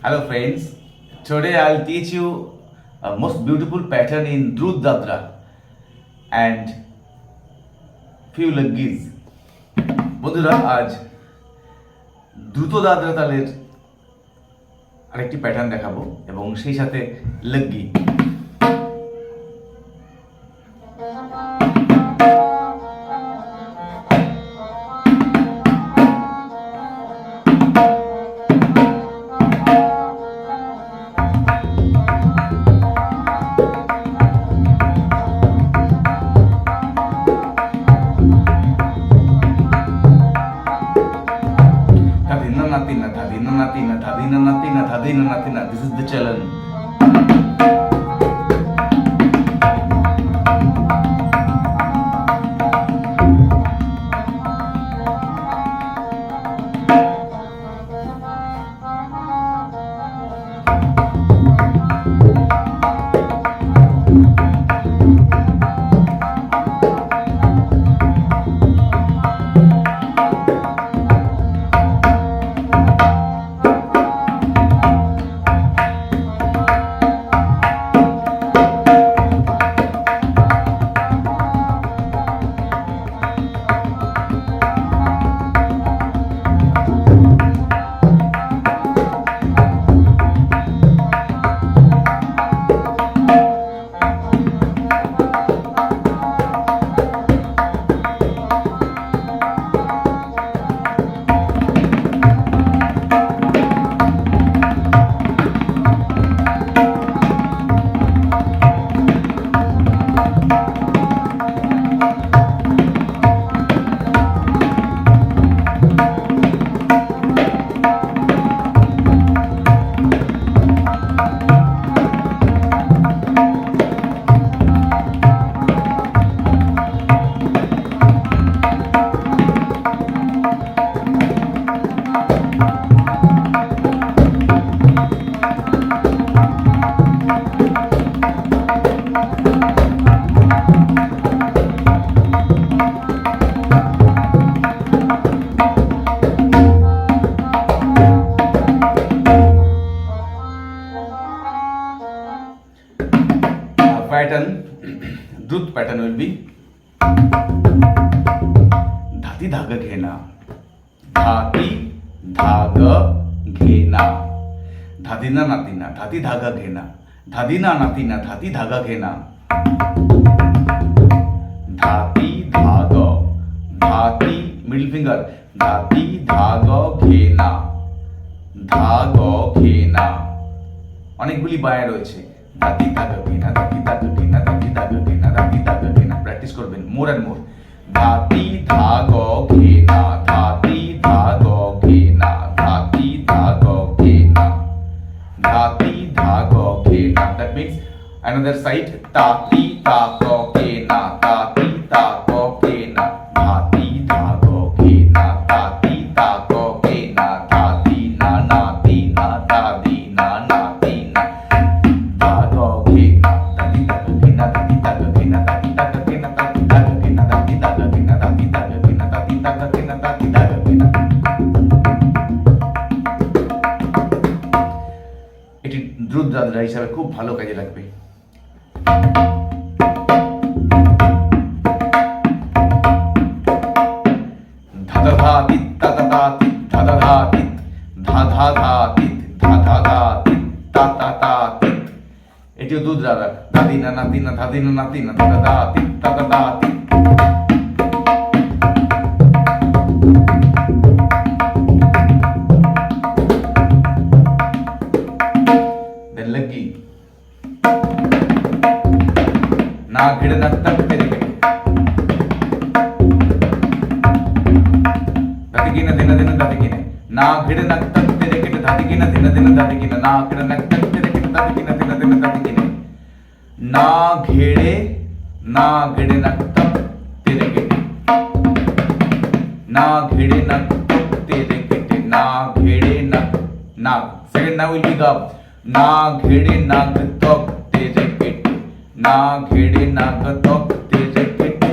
Hello friends, today I'll teach you a most beautiful pattern in Drut Dadra and few lagis. বন্ধুরা আজ দ্রুত দাদরা তালের আরেকটি pattern দেখাবো এবং সেই সাথে লগ্গি। Natina. This is the challenge. Drut pattern will be dhati dhaga ghena, dhati dhaga ghena, dhadina natina, dhati dhaga ghena, dhadina natina, dhati dhaga ghena, dhati dhaga, dhati middle finger, dhati dhaga ghena, dhaga ghena. অনেকগুলি বায়া রয়েছে। ধাতি ধাগা ঘেনা, ধাতি ধাগা ঘেনা, ধাতি ধাগা ঘেনা, ধাতি ধাগা ঘেনা। প্র্যাকটিস করবেন মোর অ্যান্ড মোর। ধাতি ধাগা ঘেনা, ধাতি ধাগা ঘেনা, ধাতি ধাগা ঘেনা, ধাতি ধাগা ঘেনা। That means another side. Tati taga ঘেনা, tati taga ঘেনা, ধাতি ধাগা ঘেনা, tati taga ঘেনা, ধাতি না নাতি না দাদি না নাতি না। এটি দ্রুত দাদরা হিসাবে খুব ভালো কাজে লাগবে। ধাদা ধাতিত তাতা তাতিত ধাদা ধাতিত ধাধা ধাতিত ধাধা ধাতিত তাতা তাতিত। এটিও দুধ দাদা। দাদিনা নাতিনা ধাদিনা নাতিনা দাদা দাতিত তাতা দাতিত। Then laggi. Na ghid na tak tere ke. Dhati kina dina dina dhati kina. Na ghid na tak tere ke dhati kina dina dina dhati kina. Na ghid na tak tere ke dhati kina dina dina dhati kina. Na ghede na ghide na tak tere ke. Na ghide na tak tere ke. Na ghede na na. Second now will be gab. ना घेड़े नाग तक तेरे केटे, ना घेड़े नाग तक तेरे केटे,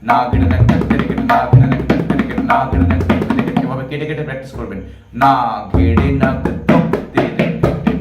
ना घेड़े नाग तक तेरे केटे, ना घेड़े नाग तक तेरे केटे, ना घेड़े नाग तक तेरे केटे। এভাবে কেটে কেটে প্র্যাকটিস করবেন। না ঘেড়ে নাগ তক তেরে কেটে,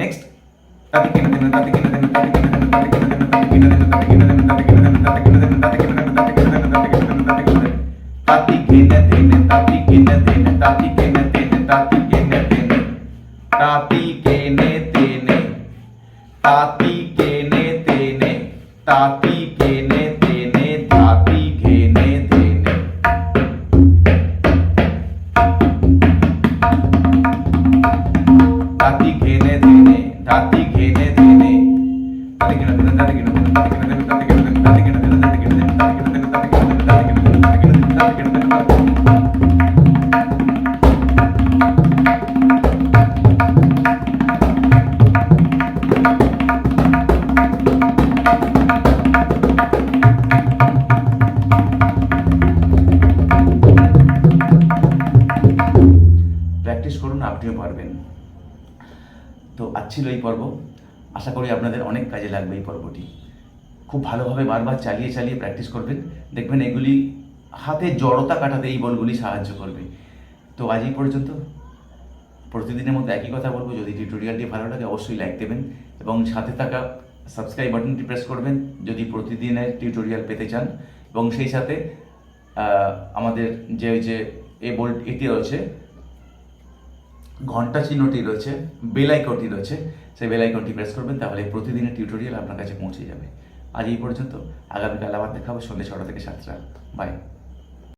Next. প্র্যাকটিস করুন, আপনিও পারবেন। তো আজ ছিল এই পর্ব। আশা করি আপনাদের অনেক কাজে লাগবে এই পর্বটি। খুব ভালোভাবে বারবার চালিয়ে চালিয়ে প্র্যাকটিস করবেন, দেখবেন এগুলি হাতে জড়তা কাটাতে এই বলগুলি সাহায্য করবে। তো আজ এই পর্যন্ত। প্রতিদিনের মধ্যে একই কথা বলবো, যদি টিউটোরিয়ালটি ভালো লাগে অবশ্যই লাইক দেবেন এবং সাথে থাকা সাবস্ক্রাইব বাটনটি প্রেস করবেন যদি প্রতিদিনের টিউটোরিয়াল পেতে চান। এবং সেই সাথে আমাদের যে এটি রয়েছে, ঘন্টা চিহ্নটি রয়েছে, বেল আইকনটি রয়েছে, সেই বেল আইকনটি প্রেস করবেন, তাহলে প্রতিদিনের টিউটোরিয়াল আপনার কাছে পৌঁছে যাবে। আজ এই পর্যন্ত। আগামীকাল আবার দেখা হবে সন্ধ্যে 6টা থেকে 7টা। বাই।